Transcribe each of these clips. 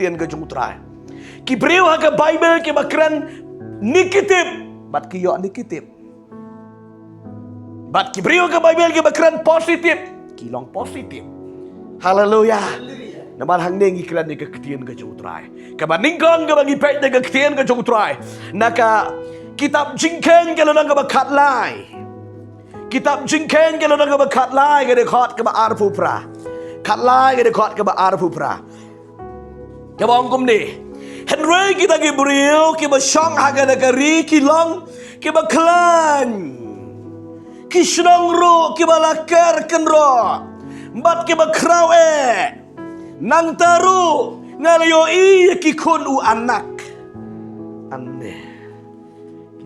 Tian ke jung trai. Ki breu ha ke Bible ki bakran negatif. Bat ki yo negatif. Bat ki breu ke Bible ki bakran positif. Ki long positif. Haleluya. Naman hang nengi kran ni ke ketian ke jung trai. Ka baningkon ke bagi pek ke ketian ke jung trai. Naka kitab jingken ke nang ke bakat lai. Kitab jingken ke nang ke bakat lai ke dekat ke ba arfu pra. Kat lai ke dekat ke ba arfu pra. Kabang kum ni Henry kita ki beriu ki ba syang haga negari ki long ki ba klan ki shnong ro ki ba lakar ken ro bat ki ba kraw nang taru ngalayo i ki kun u anak anne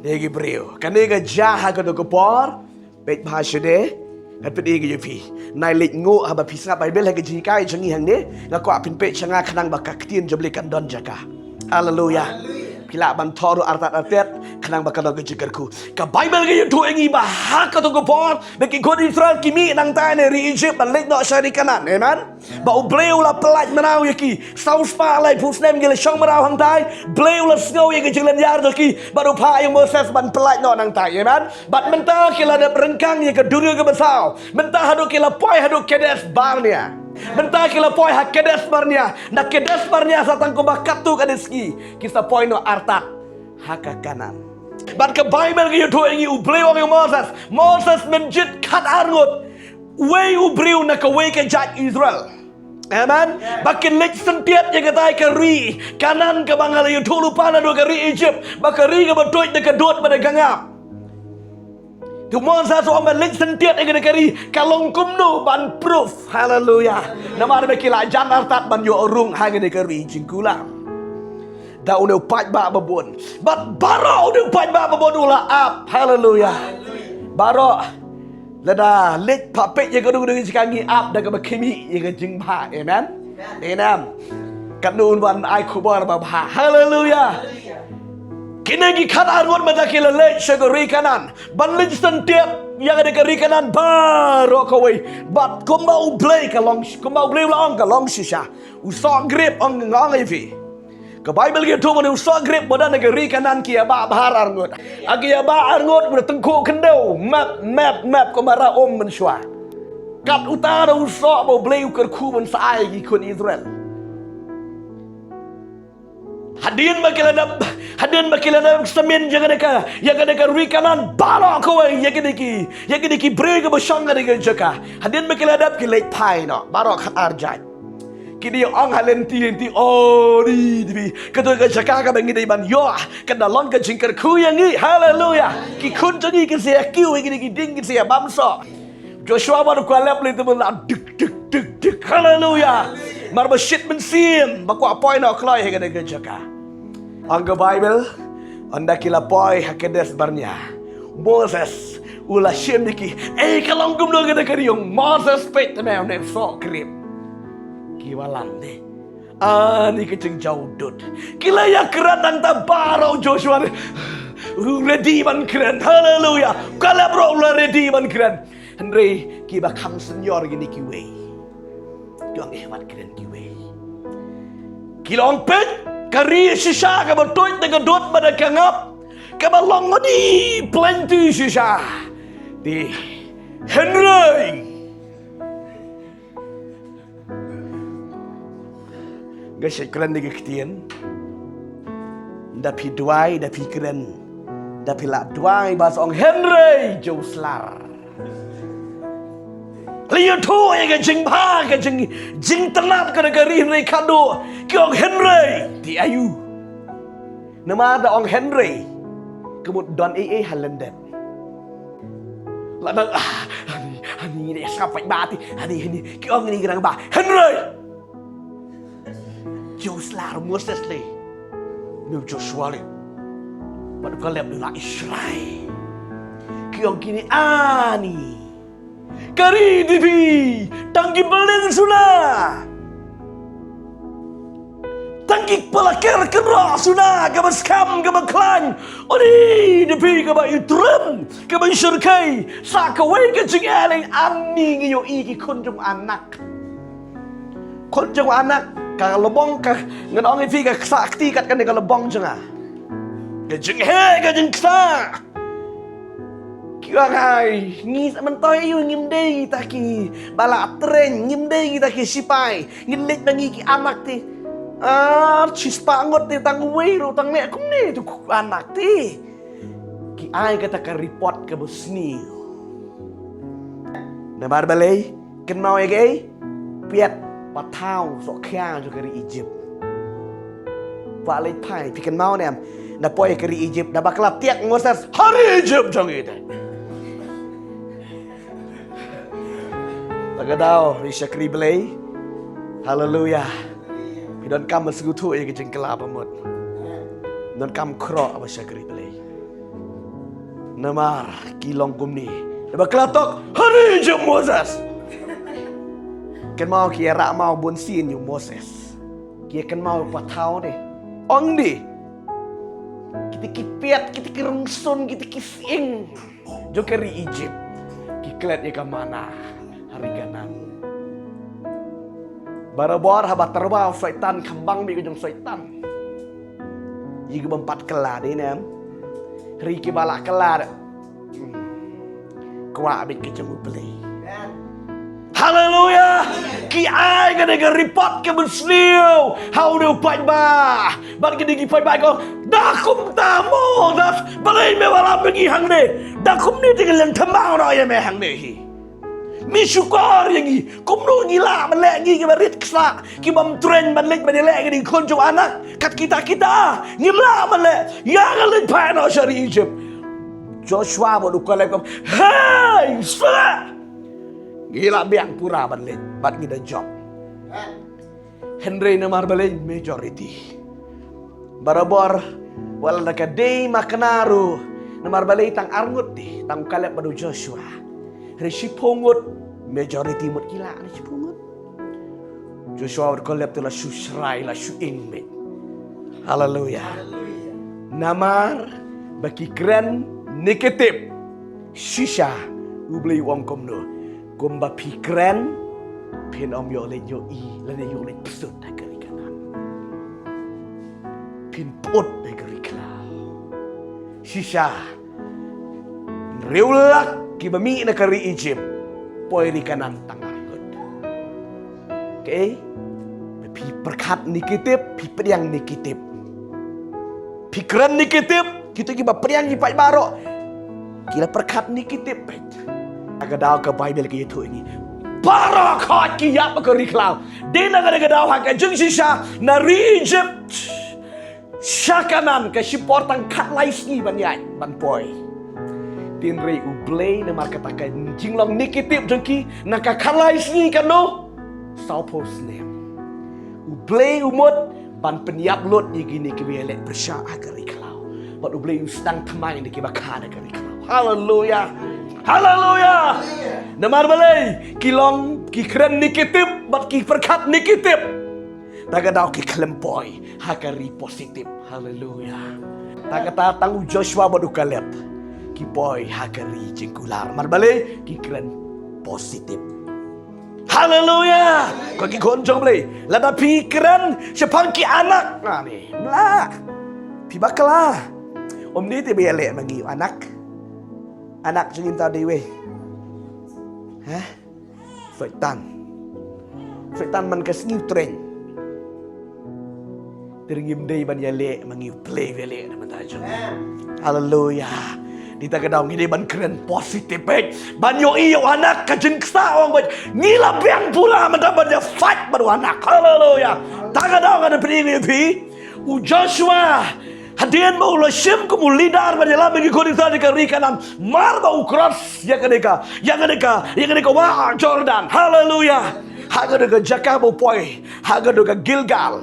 degi beriu kanega jaha ka do por pet bhasha de at pedi ke yepi nai lik ngo haba pisap Bible ha ke jikai changi hang ne la kwa pin pe changa khanang ba kaktin joblikan don jaka haleluya kila ban thoru artat artet khanang ba kadang ke jikarku ka Bible ke yutu engi ba ha ka to ko por be ki god Israel ki mi nang tai ne ri Egypt ban lik no shari kanan amen ba u bleu la pelaj manau yaki south pa lai pusnem gele shong manau hang tai bleu la snow ye ke jenglan yar do ki baru pa yang Moses ban pelaj no nang tai amen bat menta kila da rengkang ye ke duru ke besau menta hadu kila poi hadu kedes barnia menta kila poi ha kedes barnia na kedes barnia satang ko bakatu kadeski kisa poi no artat haka kanan bat ke Bible ke yutu engi u bleu ke Moses menjit kat arngut way u bleu na ke way ke jat Israel amen bakin lik sentiat yang kata ke ri kanan ke bangal yutu lupa na do ke ri Egypt bakari ke betuj de ke dot pada gangap tu Moses orang balik sentiat yang kata ri kalong kumno ban proof haleluya nama ada kila jan artat ban yo orung hang de ke ri jingkulam da une upat ba babon bat baro une upat ba babon ula up haleluya baro lada lek papet ye kodu dengan sekangi up da ke bakimi ye ke jingba amen amen kanun wan ai kubar ba haleluya kinagi kanan wan mata kila lek syagari kanan ban lek sentiat yang ada ke ri kanan baro kawai bat kumbau blay kalong kumbau blay long kalong shisha usok grip ong ngong ifi ke Bible gitu mana usah grip badan negeri kanan kia ba bahar arngot agi ya ba arngot ber tengku kendau map kemara om mensua kat utara usah mau beli ukur ku mensai ikut Israel hadin makiladap semen jangan deka ri kanan balok kau yang deki beri ke besyang deka jaka hadin makiladap kilek pai no barok arjat kini ang halenti oh di ketua ke jaka ka bangi dai ban yo kada long ke jingkar ku yang ni haleluya ki kun jadi ke sia kiu ini ki ding ke sia bamso Joshua baru ku lap le tu duk haleluya mar bashit ben sim ba ku apoi no kloi he ke jaka ang ke Bible anda kila poi hakedes barnya Moses ula shim diki kalong gum do ke yung Moses pet me ne so grip kiwalan deh ani kecing jauh dot kila ya keran nang tabaro Joshua ready man keren haleluya kala bro ready man keren Henry kiba kam senior gini kiwe yang hebat keren kiwe kilong pet kari shisha ka bertoit dengan dot pada kangap ka balong di plenty shisha di Henry Gasy keren di ketian, dapi duai, dapi keren, dapi la duai bahasa orang Henry Joslar. Lihat tu yang jeng bah, jeng tenat ke negeri Henry kado, ke orang Henry di ayu. Nama ada orang Henry, kemudian Don Halenden. Lalu ini sampai bati, ini ke orang ini gerang bah Henry. Joslar Moses le nu Joshua le pada kalem nu la Israel kiong kini ani kari dibi tanggi beleng suna tanggi pelakir kera suna ke baskam ke baklan ori dibi ke ba itrum ke ba syurkai sa ke we ke jing eleng ani ngiyo iki kunjung anak ka lebong ka ngan ong fi ka sakti kat kan ka lebong jenga ka jeng he ka jeng ksa kira ngai ngi mentoi yu ngim dei ta ki bala tren ngim dei ta ki sipai ngin lek nangi ki anak ti cispa ngot ti tang wei ro tang nek kum ni tu anak ti ki ai kata ka report ka busni na bar balai kenau ye gei piat patau sok kya jo kari Egypt wa lai pai pi kenau nem na poi kari Egypt na bakla tiak Moses hari Egypt jong ite tagadao risha kri balai hallelujah Don kam segutu ye ke jengkela pamut. Don kam kro apa syakri belai. Namar kilong kumni. Daba klatok hari je Moses. Ken mau kia rak mau bonsin you Moses. Kia ken mau patau deh. Ong di. Kita kipiat, kita kirungsun, kita kising. Jokeri Egypt. Kiklet ye ke mana hari ganan. Barabor habat terbang syaitan kembang bi kejong syaitan. Jika bempat kelar ni nem. Riki balak kelar. Kuat bi kejong beli. Haleluya. Ki ai ka de report ke besniu. How do pai ba? Ban ke digi pai ba ko. Da kum tamo das balai me wala pergi hang de. Da kum ni tinggal yang tembang ro ya me hang de hi. Mi syukur yang ni kumno gila melek ni ke barit kesak ki bam tren balik badilek ni kon jo anak kat kita ngimla melek yang lek pa no syari Egypt Joshua bodu kalai kom hey sala gila biang pura balik bat kita job Henry namar balik majority barabor wala nakadei maknaru namar balik tang arngut di tang kalai badu Joshua Reshipungut majority mut gila reshipungut. Joshua berkolab telah susrai lah suing met. Haleluya. Namar baki keren negatif. Shisha ubli wong komno. Gomba pikren pin om yo le yo i le yo le psut dah kari kanan. Pin pot dah kari kanan. Shisha reulak Kibami na kari Egypt, poi di kanan tangan good. Okay? Pi perkat nikitip, pi periang nikitip. Pikiran nikitip, kita kiba periang di pai baro. Kila perkat nikitip. Agadaw ke Bible ke itu ini. Baro kot kiyap ke riklau. Dina agadaw hak jeng sisa na Egypt. Syakanan ke siportang kat laisni banyai ban poi. Tinrei ublei na markatakan jinglong nikitip jengki nakakalai sini kan no saupos nem ublei umut ban penyiap lot ni gini kebielek bersya agari kalau bat ublei sedang temai ni kibakana agari kalau haleluya haleluya namar balai kilong ki keren nikitip bat ki perkat nikitip tagadau ki klempoi agari positif haleluya tagata tangu Joshua badu kalep Kipoy hakari jengkular marbale kikren positif. Haleluya. Kau kikonjong beli. Lada pikiran sepangki anak. Nah ni, lah. Pibaklah. Om ni tu biar mangi anak. Anak jengin tadi weh. Hah? Syaitan man kesngi tren. Teringim day ban yale mangi play vele na matajo. Haleluya. Kita kadang ini ban keren positif baik. Ban yo iyo anak kajen ksa orang baik. Ngila biang pula mendapat dia fight baru anak. Haleluya. Tak kadang ada peringin pi. Joshua hadian mau lashim kumu lidar banyalah bagi konita di kiri kanan. Mar bau cross ya kadeka wah Jordan. Haleluya. Haga deka Jakabo poi. Haga deka Gilgal.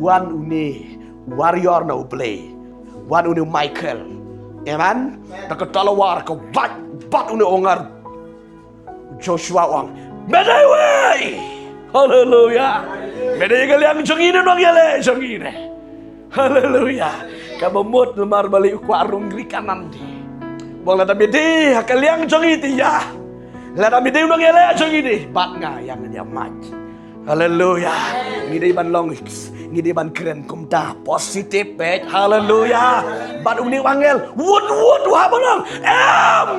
Wan une warrior na play. Wan une Michael. Amen. Tak ketalawar ke bat une ongar Joshua wang. Bedai way. Haleluya. Bedai kalian jongine nong yale jongine. Haleluya. Kamu mut lemar balik warung kiri kanan di. Bang lada bedai kalian jongiti ya. Lada bedai nong yale jongine. Bat nga yang dia mat. Haleluya. Ngidai ban long, ngidai ban keren kumta positif bet. Haleluya. Ban uni wangel, wud wabanang.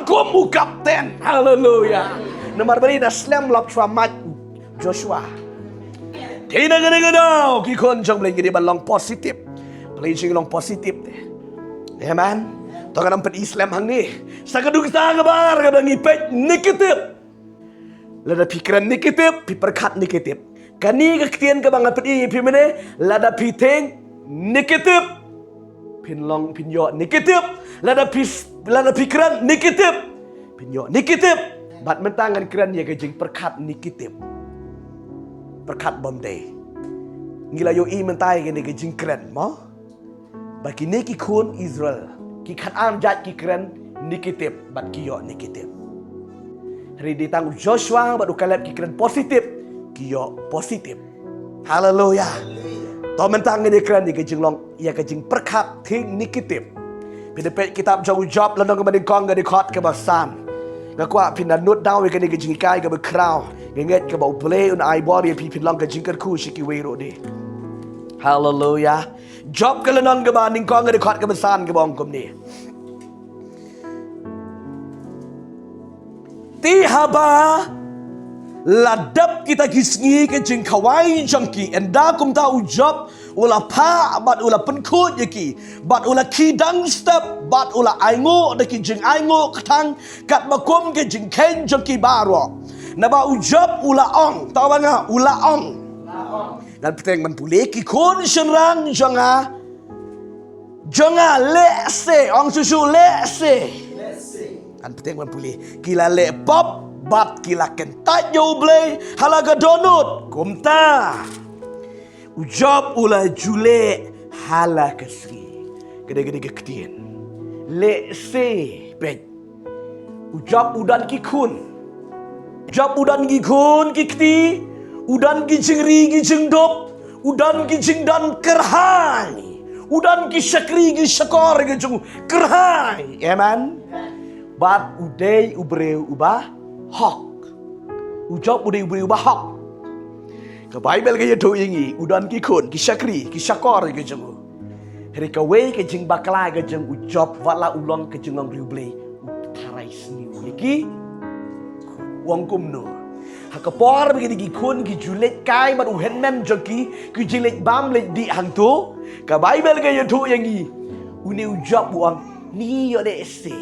Kum kapten. Haleluya. Nomor beri dah slam lap selamat Joshua. Tidak gede-gede. Kikon jong boleh ngidai ban long positif. Boleh jing long positif. Amen. Tengah nampak Islam hang ni. Sakaduk sakabar kadang ngipet negatif. Lada pikiran negatif, piperkat negatif. Kani kektian ke bang apet pi mana? Lada piteng negatif. Pinlong pinyo negatif. Lada pikiran negatif. Pinyo negatif. Bat mentangan keran ya kejing perkat negatif. Perkat bomday. Ngila yo i mentai ke kejing keran mo. Bagi neki kun Israel. Ki khat am jat ki keren negatif bat kiyo negatif. Hari ditang Joshua bat ukalap ki keren positif kiyo positif. Haleluya. To mentang ni keren ni kejing long ya kejing perkat ting negatif. Pidapet kitab jauh job landong ke banding kong ke dekot ke basan. Ngakwa pindah note down ke ni kejing kai ke berkrau. Ngenget ke bau play un ai body pi pinlong ke jingker ku shiki wero de. Haleluya. Job ke lenon ke banding kong ke dekot ke basan ke bongkom ni. Ti haba ladap kita kisngi ke jing kawai jangki enda kum tahu job ula pa bat ula penkut yaki bat ula kidang step bat ula aingo de ki jing aingo katang kat makum ke jing ken jangki baro naba job ula ong tahu banga ula ong dan peteng menpule ki kon senrang jonga lese ong susu lese an peteng menpule kila le pop bat kila kentat yo blay halaga donut kumta ujab ula jule hala kesri gede-gede ketien le se pet ujab udan kikun ujab udan kikun kikti udan kijingri kijingdop udan kijingdan kerhai udan kisakri kisakor kijung kerhai amen bat udai ubreu ubah hok ujab udai ubreu ubah hok ke Bible ke yedo ingi udan kikun kisakri kisakor kijung hari kawe kijing bakla kijung ujab wala ulong kijung long riublei tarai sniu yaki wong kumno hakapor begini gikun gijulet kai baru henmen joki gijilet bam let di hangtu ka Bible ke yedo yangi uni ujab buang ni yo dese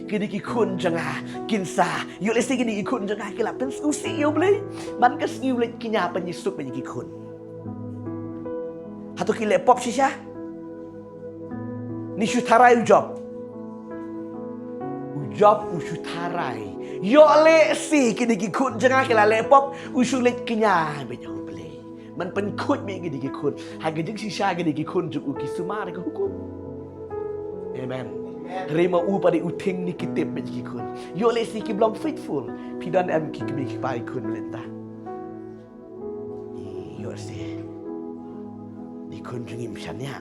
kini gikun janga kinsa yo dese kini gikun janga kila pen usi yo blei man kes ni let kinya penyisup ben gikun hatu kile pop sisha ni syutarai ujab usyutarai yo le si kini gikun jangan kila lepop usulit kinya bejo play man penkut me kini gikun haga jing sisa kini gikun juk ukisuma ke hukum amen rema u pada uting ni kitip bejo gikun yo le si ki belong faithful pidan am ki ki pai kun melentah yo si ni kun jingim syanya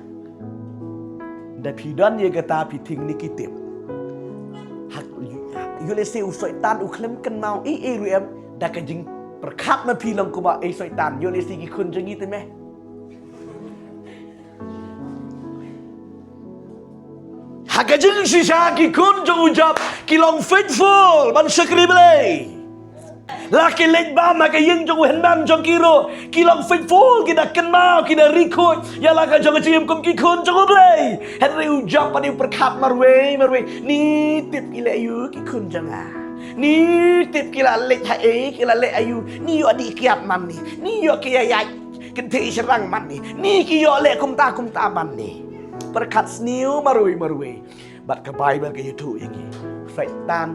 da pidan ye kata piting ni kitip yule se usoitan uklem kenau ruem da kajing perkap na pilang kuba soitan yule se gi kun jengi teme hakajing sisa gi kun jong ujab kilong faithful man sakri belai laki lek ba maka yeng jong hen bam jong kiro kilong faithful kita kenau kita record ya la ka jong chim kum ki kun jong belai henry ujab pada perkap marwe ni tip ile ayu ki kun janga ni tip kila lek ha kila lek ayu ni yo di kiat man ni yo ki ya kente serang man ni ki yo lek kum ta man ni perkat sniu marwe bat ke Bible ke YouTube yang ni syaitan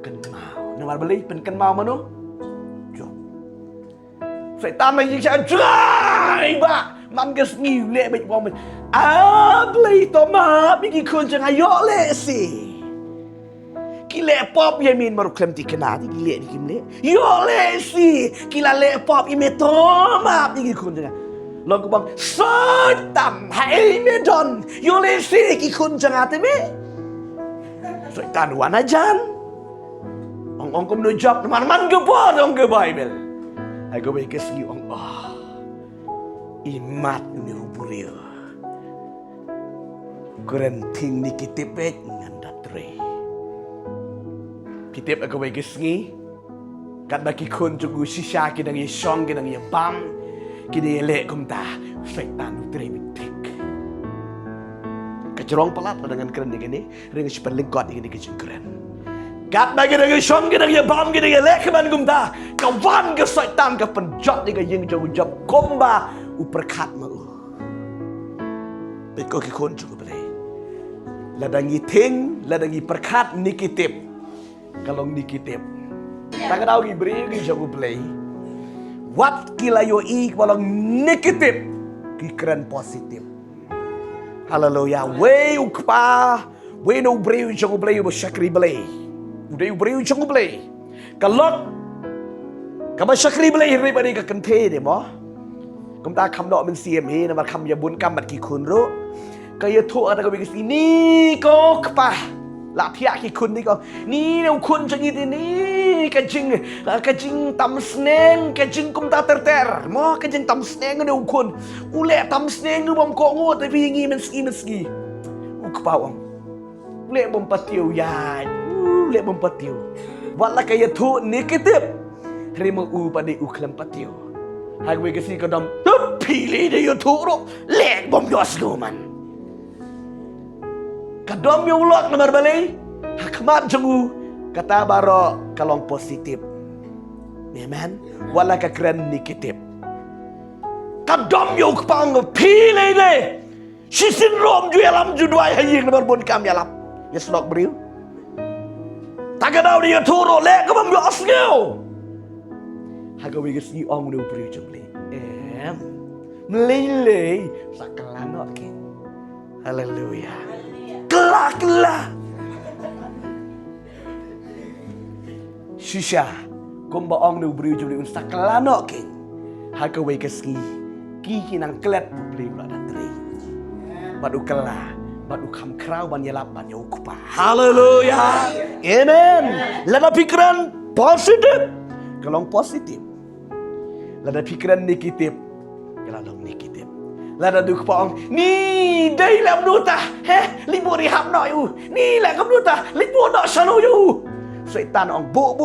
kenau nama beli pen kenau manu syaitan mai jing sa jai ba man gas ngiu le bet bom play to ma bigi kun jang ayo le si kile pop yemin maru klem ti kena ti gile di kimle yo le si kila le pop ime to ma bigi kun jang long bang syaitan hai me don yo le si ki kun jang ate me syaitan wan ajan ong kum no job man ke po dong ke Bible Aku baik kesini orang imat ni huburia. Kurenting ni kitipet ngandatre. Kitip aku baik kesini. Kat bagi kun cukup sisa kita ngi song kita ngi bam kita elek kumta setan utri bitik. Kecerong pelat dengan keren ini dengan super lengkot ini keren. Kat bagi dengan song kita ngi bam kita elek keman kumta kawan ke setan ke penjat ni ke yang jauh-jauh komba uperkat mau. Beko ki kun cukup boleh. Ladangi ting, ladangi perkat nikitip. Kalau nikitip tak tahu ki beri ki jago play. Wat kilayo i walang negatif ki keren positif. Haleluya. We ukpa, we no beri jago play bo syakri play. Udah beri jago play. Kalau kamu syakri play hari bari ka kente de mo. Kum ta kam dok men CM he na ma kam ya bun kam mat ki kun ro. Kaya tu ada ka bagi ni ko kpa. Lap hiak ki kun ni ko. Ni no kun jangi ni kajing tam sneng kajing kum ta ter. Mo kajing tam sneng no kun. Ule tam sneng no bom ko ngot tapi ngi meski. Ukpa ong. Ule bom patiu ya. Ule bom patiu. Wala kaya tu negatif. Rima u pada uklam patiu. Hagwe kasi ko dam. Pilih dia tu ro. Lek bom dos man. Kadom yung ulok na marbalay, hakmat jangu, kata baro kalong positif. Amen? Wala ka keren negatif. Kadom yung kpang pilay ne, si syndrome ju yalam ju duay haying na marbon kam yalam. Yes, lok beriu. Tagadaw dia turo, lek ka bang yos ngaw. Hagawi kasi ong na beriu jumli. Melilay, sakalanok kin. Hallelujah. Kelak. Shisha, kumba ong nu beri juli unsa kelano king. Haka we keski, ki hinang klet beli ula datri. Badu kela, badu kam krau ban yelap ban yokupa. Haleluya. Amen. Lada pikiran positif. Kalau positif. Lada pikiran negatif. Kalau negatif. Lada duk paong ni dai lam nuta libu rihab no yu ni la kam nuta libu no sano yu setan ong bo